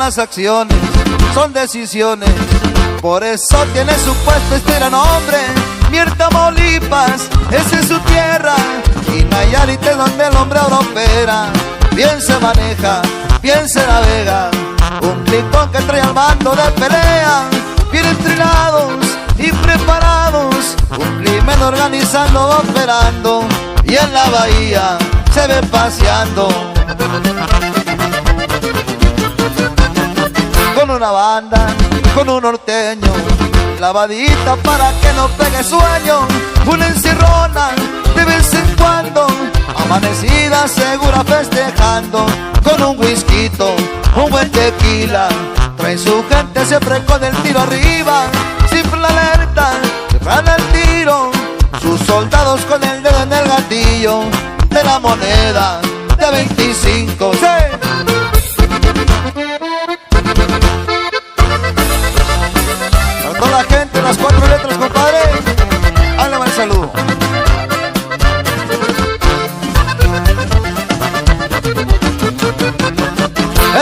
las acciones, son decisiones. Por eso tiene su puesto este gran hombre. Mier, Tamaulipas, esa es su tierra. Y Nayarit es donde el hombre ahora opera. Bien se maneja, bien se navega. Un clipón que trae al mando de pelea. Bien entrenados y preparados. Un crimen organizando, operando. Y en la bahía se ve paseando. Con una banda, con un norteño, lavadita para que no pegue sueño. Una encerrona de vez en cuando, amanecida segura festejando. Con un whisky, un buen tequila, trae su gente siempre con el tiro arriba. Siempre la alerta, siempre anda el tiro. Sus soldados con el dedo en el gatillo de la moneda de 25. ¡Sí! Para toda la gente, las 4 letras, compadre. Háblame el saludo.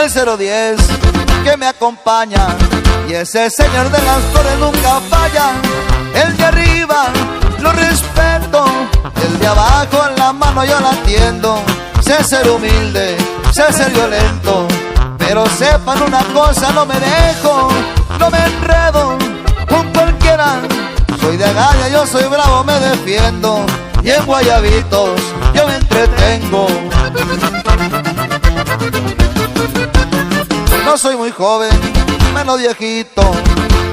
El 010 que me acompaña, y ese señor de las flores nunca falla. El de arriba lo respeto, el de abajo en la mano yo la atiendo. Sé ser humilde, sé ser violento, pero sepan una cosa, no me dejo, no me enredo con cualquiera. Soy de Gaya, yo soy bravo, me defiendo, y en Guayabitos yo me entretengo. No soy muy joven, menos viejito,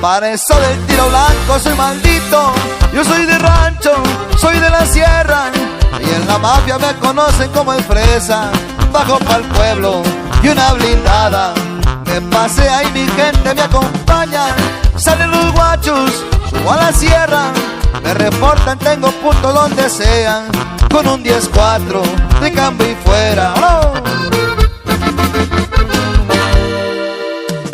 para eso del tiro blanco soy maldito. Yo soy de rancho, soy de la sierra, y en la mafia me conocen como el fresa. Bajo pa'l pueblo y una blindada, me pasea y mi gente me acompaña. Salen los guachos, subo a la sierra, me reportan, tengo punto donde sea. Con un 10-4 de cambio y fuera. ¡Oh!